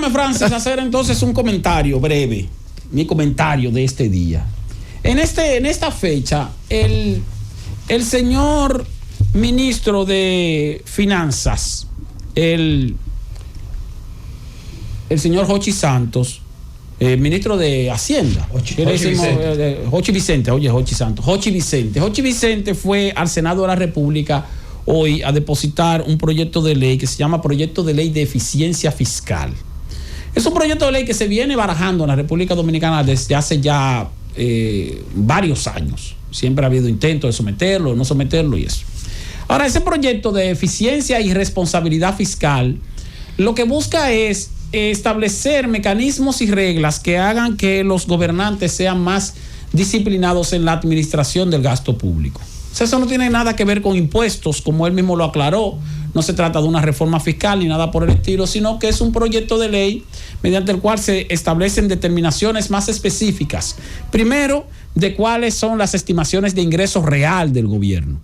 Déjame, Francis, hacer entonces un comentario breve. Mi comentario de este día. En esta fecha, el señor ministro de Finanzas, el señor Jochi Santos, ministro de Hacienda, Jochi Vicente fue al Senado de la República hoy a depositar un proyecto de ley que se llama Proyecto de Ley de Eficiencia Fiscal. Es un proyecto de ley que se viene barajando en la República Dominicana desde hace ya varios años. Siempre ha habido intentos de someterlo, no someterlo y eso. Ahora, ese proyecto de eficiencia y responsabilidad fiscal lo que busca es establecer mecanismos y reglas que hagan que los gobernantes sean más disciplinados en la administración del gasto público. O sea, eso no tiene nada que ver con impuestos, como él mismo lo aclaró. No se trata de una reforma fiscal ni nada por el estilo, sino que es un proyecto de ley mediante el cual se establecen determinaciones más específicas. Primero, de cuáles son las estimaciones de ingresos real del gobierno,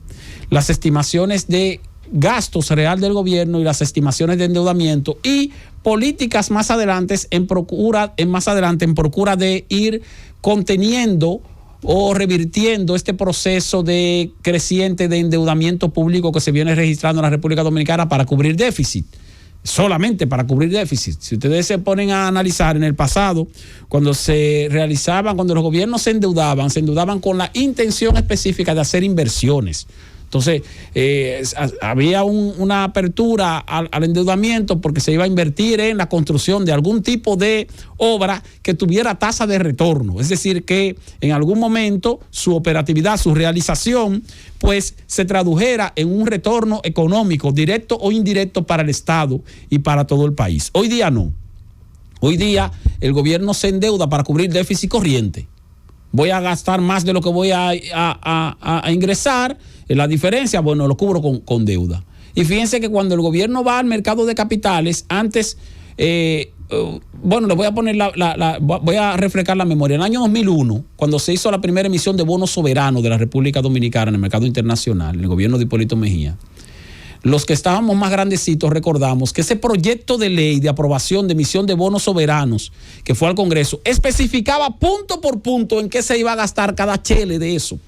las estimaciones de gastos real del gobierno y las estimaciones de endeudamiento, y políticas más adelante en procura de ir conteniendo o revirtiendo este proceso de creciente de endeudamiento público que se viene registrando en la República Dominicana para cubrir déficit, solamente para cubrir déficit. Si ustedes se ponen a analizar en el pasado, cuando los gobiernos se endeudaban con la intención específica de hacer inversiones. Entonces, había una apertura al endeudamiento porque se iba a invertir en la construcción de algún tipo de obra que tuviera tasa de retorno. Es decir, que en algún momento su operatividad, su realización, pues se tradujera en un retorno económico, directo o indirecto para el Estado y para todo el país. Hoy día no. Hoy día el gobierno se endeuda para cubrir déficit corriente. Voy a gastar más de lo que voy a ingresar. La diferencia, bueno, lo cubro con deuda. Y fíjense que cuando el gobierno va al mercado de capitales, antes, les voy a poner voy a refrescar la memoria. En el año 2001, cuando se hizo la primera emisión de bonos soberanos de la República Dominicana en el mercado internacional, en el gobierno de Hipólito Mejía, los que estábamos más grandecitos recordamos que ese proyecto de ley de aprobación de emisión de bonos soberanos que fue al Congreso especificaba punto por punto en qué se iba a gastar cada chele de eso.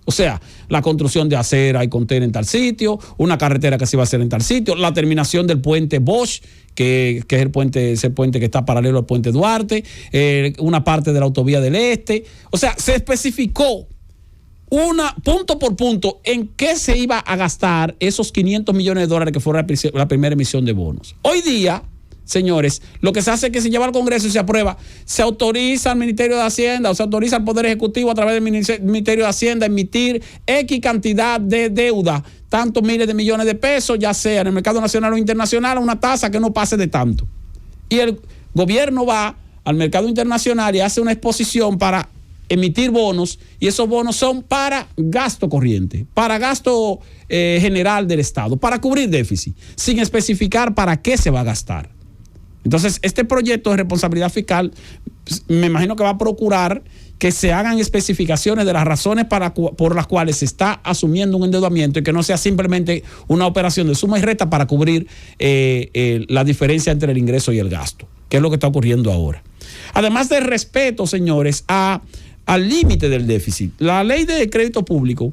O sea, la construcción de acera y contenedor en tal sitio, una carretera que se iba a hacer en tal sitio, la terminación del puente Bosch, que es ese puente que está paralelo al puente Duarte, una parte de la autovía del Este. O sea, se especificó punto por punto en qué se iba a gastar esos 500 millones de dólares que fue la primera emisión de bonos. Hoy día, señores, lo que se hace es que se lleva al Congreso y se aprueba, se autoriza al Ministerio de Hacienda o se autoriza al Poder Ejecutivo a través del Ministerio de Hacienda a emitir X cantidad de deuda, tantos miles de millones de pesos, ya sea en el mercado nacional o internacional, a una tasa que no pase de tanto. Y el gobierno va al mercado internacional y hace una exposición para emitir bonos, y esos bonos son para gasto corriente, para gasto general del Estado, para cubrir déficit, sin especificar para qué se va a gastar. Entonces, este proyecto de responsabilidad fiscal, me imagino que va a procurar que se hagan especificaciones de las razones por las cuales se está asumiendo un endeudamiento y que no sea simplemente una operación de suma y resta para cubrir la diferencia entre el ingreso y el gasto, que es lo que está ocurriendo ahora. Además del respeto, señores, al límite del déficit. La ley de crédito público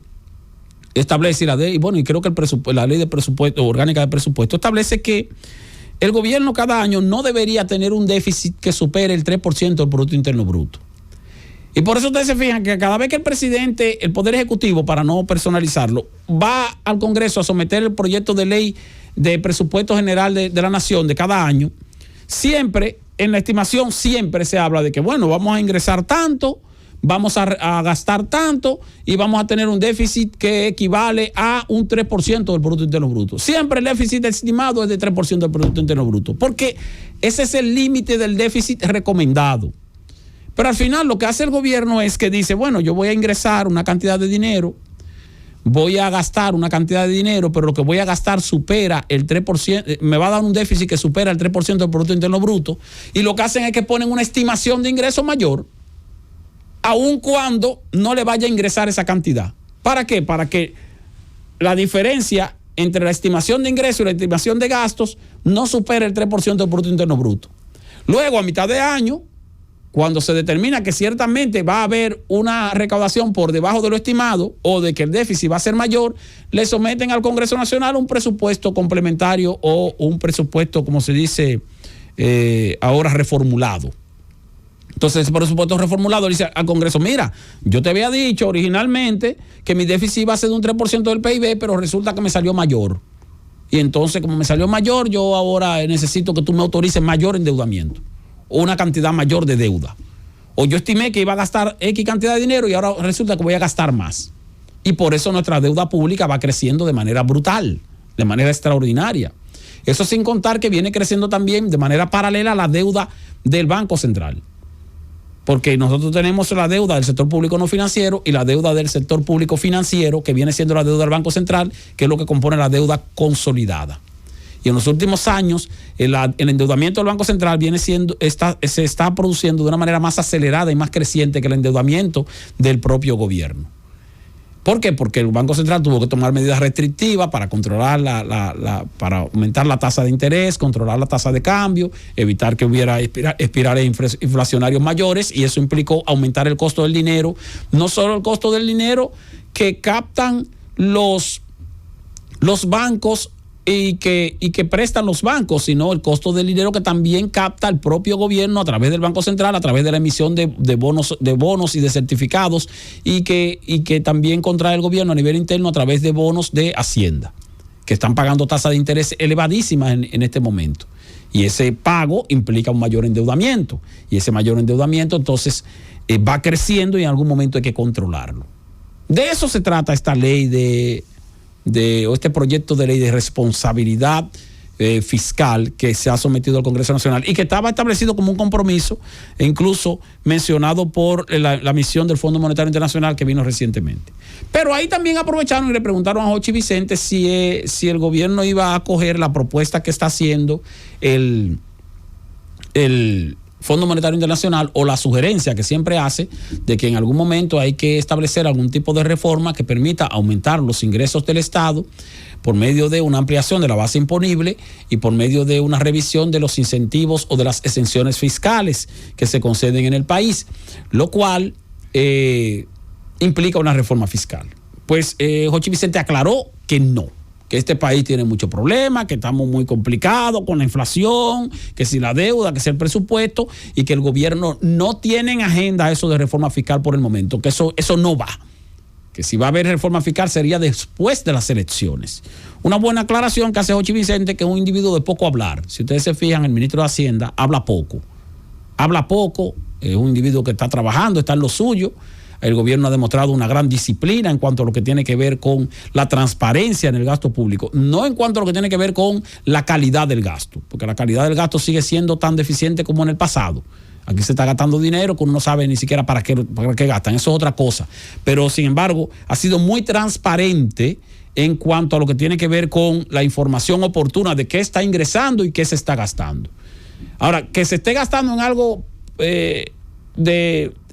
establece, y creo que la ley de presupuesto, orgánica de presupuesto, establece que el gobierno cada año no debería tener un déficit que supere el 3% del Producto Interno Bruto. Y por eso ustedes se fijan que cada vez que el presidente, el Poder Ejecutivo, para no personalizarlo, va al Congreso a someter el proyecto de ley de presupuesto general de la nación de cada año, siempre, en la estimación, siempre se habla de que, bueno, vamos a ingresar tanto, vamos a gastar tanto y vamos a tener un déficit que equivale a un 3% del Producto Interno Bruto. Siempre el déficit estimado es de 3% del Producto Interno Bruto, porque ese es el límite del déficit recomendado. Pero al final lo que hace el gobierno es que dice, bueno, yo voy a ingresar una cantidad de dinero, voy a gastar una cantidad de dinero, pero lo que voy a gastar supera el 3%, me va a dar un déficit que supera el 3% del Producto Interno Bruto, y lo que hacen es que ponen una estimación de ingreso mayor, aun cuando no le vaya a ingresar esa cantidad. ¿Para qué? Para que la diferencia entre la estimación de ingresos y la estimación de gastos no supere el 3% del Producto Interno Bruto. Luego, a mitad de año, cuando se determina que ciertamente va a haber una recaudación por debajo de lo estimado o de que el déficit va a ser mayor, le someten al Congreso Nacional un presupuesto complementario o un presupuesto, como se dice ahora, reformulado. Entonces, ese presupuesto reformulado le dice al Congreso, mira, yo te había dicho originalmente que mi déficit iba a ser de un 3% del PIB, pero resulta que me salió mayor. Y entonces, como me salió mayor, yo ahora necesito que tú me autorices mayor endeudamiento o una cantidad mayor de deuda. O yo estimé que iba a gastar X cantidad de dinero y ahora resulta que voy a gastar más. Y por eso nuestra deuda pública va creciendo de manera brutal, de manera extraordinaria. Eso sin contar que viene creciendo también de manera paralela la deuda del Banco Central. Porque nosotros tenemos la deuda del sector público no financiero y la deuda del sector público financiero, que viene siendo la deuda del Banco Central, que es lo que compone la deuda consolidada. Y en los últimos años, el endeudamiento del Banco Central se está produciendo de una manera más acelerada y más creciente que el endeudamiento del propio gobierno. ¿Por qué? Porque el Banco Central tuvo que tomar medidas restrictivas para controlar para aumentar la tasa de interés, controlar la tasa de cambio, evitar que hubiera espirales inflacionarios mayores, y eso implicó aumentar el costo del dinero. No solo el costo del dinero que captan los bancos y que prestan los bancos, sino el costo del dinero que también capta el propio gobierno a través del Banco Central, a través de la emisión de bonos y de certificados, y que también contrae el gobierno a nivel interno a través de bonos de Hacienda, que están pagando tasas de interés elevadísimas en este momento. Y ese pago implica un mayor endeudamiento, y ese mayor endeudamiento entonces va creciendo y en algún momento hay que controlarlo. De eso se trata esta ley o este proyecto de ley de responsabilidad fiscal que se ha sometido al Congreso Nacional y que estaba establecido como un compromiso e incluso mencionado por la misión del Fondo Monetario Internacional que vino recientemente. Pero ahí también aprovecharon y le preguntaron a Jochi Vicente si el gobierno iba a acoger la propuesta que está haciendo el Fondo Monetario Internacional, o la sugerencia que siempre hace de que en algún momento hay que establecer algún tipo de reforma que permita aumentar los ingresos del Estado por medio de una ampliación de la base imponible y por medio de una revisión de los incentivos o de las exenciones fiscales que se conceden en el país, lo cual implica una reforma fiscal. Pues Jochi Vicente aclaró que no, que este país tiene muchos problemas, que estamos muy complicados con la inflación, que si la deuda, que si el presupuesto, y que el gobierno no tiene en agenda eso de reforma fiscal por el momento, que eso no va, que si va a haber reforma fiscal sería después de las elecciones. Una buena aclaración que hace Jochi Vicente, que es un individuo de poco hablar. Si ustedes se fijan, el ministro de Hacienda habla poco, es un individuo que está trabajando, está en lo suyo. El gobierno ha demostrado una gran disciplina en cuanto a lo que tiene que ver con la transparencia en el gasto público, no en cuanto a lo que tiene que ver con la calidad del gasto, porque la calidad del gasto sigue siendo tan deficiente como en el pasado. Aquí se está gastando dinero que uno no sabe ni siquiera para qué gastan, eso es otra cosa. Pero sin embargo, ha sido muy transparente en cuanto a lo que tiene que ver con la información oportuna de qué está ingresando y qué se está gastando. Ahora, que se esté gastando en algo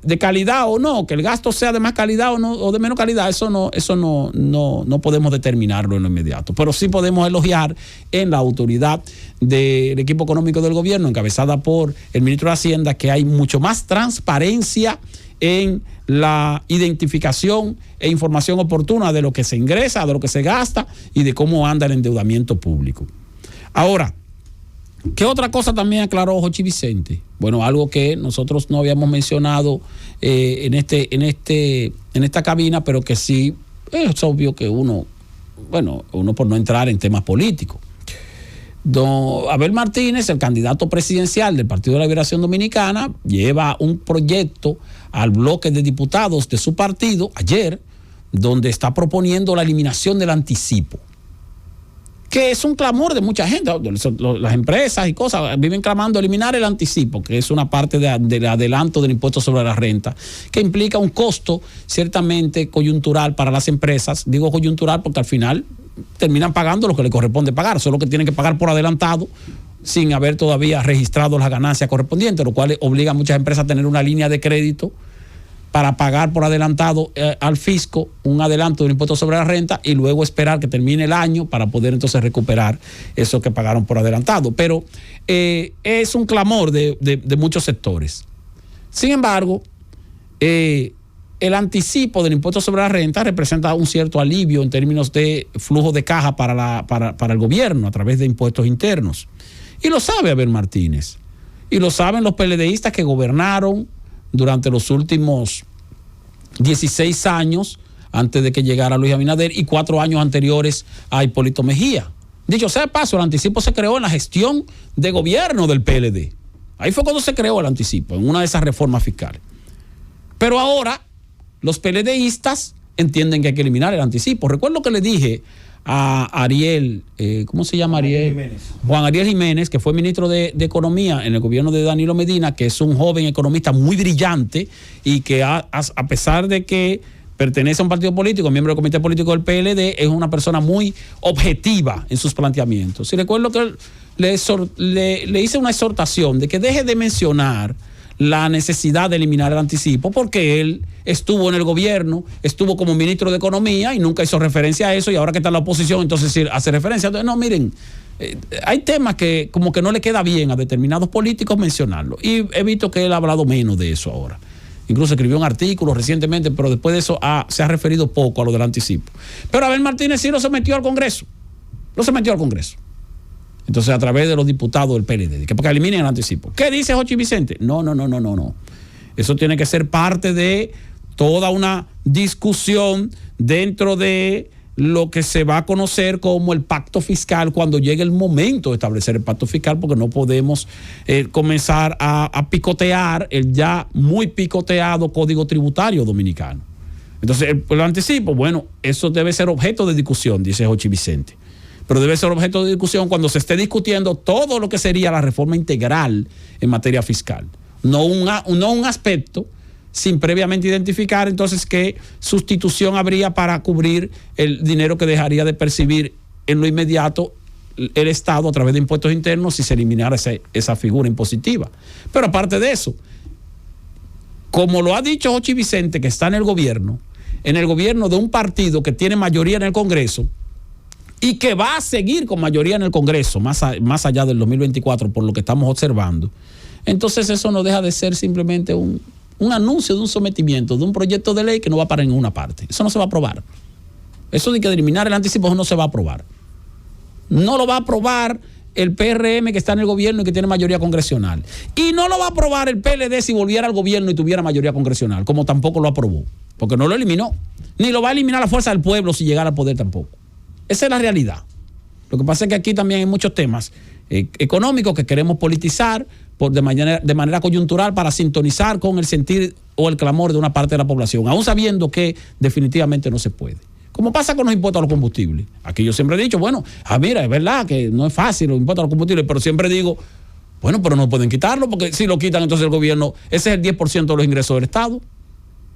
de calidad o no, que el gasto sea de más calidad o de menos calidad, eso no podemos determinarlo en lo inmediato, pero sí podemos elogiar en la autoridad del equipo económico del gobierno, encabezada por el ministro de Hacienda, que hay mucho más transparencia en la identificación e información oportuna de lo que se ingresa, de lo que se gasta y de cómo anda el endeudamiento público. Ahora, ¿qué otra cosa también aclaró Jochi Vicente? Bueno, algo que nosotros no habíamos mencionado en esta cabina, pero que sí es obvio que uno por no entrar en temas políticos. Don Abel Martínez, el candidato presidencial del Partido de la Liberación Dominicana, lleva un proyecto al bloque de diputados de su partido ayer, donde está proponiendo la eliminación del anticipo, que es un clamor de mucha gente. Las empresas y cosas viven clamando eliminar el anticipo, que es una parte del adelanto del impuesto sobre la renta, que implica un costo ciertamente coyuntural para las empresas. Digo coyuntural porque al final terminan pagando lo que le corresponde pagar, solo que tienen que pagar por adelantado sin haber todavía registrado las ganancias correspondientes, lo cual obliga a muchas empresas a tener una línea de crédito para pagar por adelantado al fisco un adelanto del impuesto sobre la renta y luego esperar que termine el año para poder entonces recuperar eso que pagaron por adelantado. Pero es un clamor de muchos sectores. Sin embargo, el anticipo del impuesto sobre la renta representa un cierto alivio en términos de flujo de caja para el gobierno a través de impuestos internos. Y lo sabe Abel Martínez. Y lo saben los PLDistas que gobernaron durante los últimos 16 años antes de que llegara Luis Abinader y 4 años anteriores a Hipólito Mejía. Dicho sea de paso, el anticipo se creó en la gestión de gobierno del PLD. Ahí fue cuando se creó el anticipo, en una de esas reformas fiscales. Pero ahora los PLDistas entienden que hay que eliminar el anticipo. Recuerdo que le dije a Ariel, ¿cómo se llama Ariel? Juan Ariel Jiménez, que fue ministro de Economía en el gobierno de Danilo Medina, que es un joven economista muy brillante y que a pesar de que pertenece a un partido político, miembro del comité político del PLD, es una persona muy objetiva en sus planteamientos. Y recuerdo que le hice una exhortación de que deje de mencionar la necesidad de eliminar el anticipo, porque él estuvo en el gobierno, estuvo como ministro de Economía y nunca hizo referencia a eso, y ahora que está en la oposición, entonces sí hace referencia. Entonces, no, miren, hay temas que como que no le queda bien a determinados políticos mencionarlo, y he visto que él ha hablado menos de eso ahora. Incluso escribió un artículo recientemente, pero después de eso se ha referido poco a lo del anticipo. Pero Abel Martínez sí lo sometió al Congreso. Entonces, a través de los diputados del PLD, que para que eliminen el anticipo. ¿Qué dice Jochi Vicente? No. Eso tiene que ser parte de toda una discusión dentro de lo que se va a conocer como el pacto fiscal cuando llegue el momento de establecer el pacto fiscal, porque no podemos comenzar a picotear el ya muy picoteado Código Tributario Dominicano. Entonces, el anticipo, bueno, eso debe ser objeto de discusión, dice Jochi Vicente. Pero debe ser objeto de discusión cuando se esté discutiendo todo lo que sería la reforma integral en materia fiscal. No un aspecto sin previamente identificar entonces qué sustitución habría para cubrir el dinero que dejaría de percibir en lo inmediato el Estado a través de impuestos internos si se eliminara esa figura impositiva. Pero aparte de eso, como lo ha dicho Jochi Vicente, que está en el gobierno de un partido que tiene mayoría en el Congreso, y que va a seguir con mayoría en el Congreso, más allá del 2024, por lo que estamos observando, entonces eso no deja de ser simplemente un anuncio de un sometimiento, de un proyecto de ley que no va para ninguna parte. Eso no se va a aprobar. Eso de que eliminar el anticipo no se va a aprobar. No lo va a aprobar el PRM que está en el gobierno y que tiene mayoría congresional. Y no lo va a aprobar el PLD si volviera al gobierno y tuviera mayoría congresional, como tampoco lo aprobó, porque no lo eliminó. Ni lo va a eliminar la fuerza del pueblo si llegara al poder tampoco. Esa es la realidad. Lo que pasa es que aquí también hay muchos temas económicos que queremos politizar de manera coyuntural para sintonizar con el sentir o el clamor de una parte de la población, aún sabiendo que definitivamente no se puede. Como pasa con los impuestos a los combustibles. Aquí yo siempre he dicho, bueno, mira, es verdad que no es fácil los impuestos a los combustibles, pero siempre digo, bueno, pero no pueden quitarlo, porque si lo quitan entonces el gobierno, ese es el 10% de los ingresos del Estado.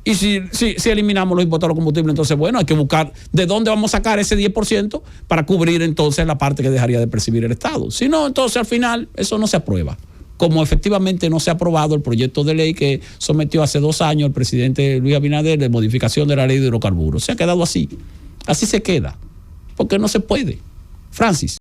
Y si eliminamos los impuestos a los combustibles, entonces, bueno, hay que buscar de dónde vamos a sacar ese 10% para cubrir entonces la parte que dejaría de percibir el Estado. Si no, entonces al final eso no se aprueba. Como efectivamente no se ha aprobado el proyecto de ley que sometió hace 2 años el presidente Luis Abinader de modificación de la ley de hidrocarburos. Se ha quedado así. Así se queda. Porque no se puede. Francis.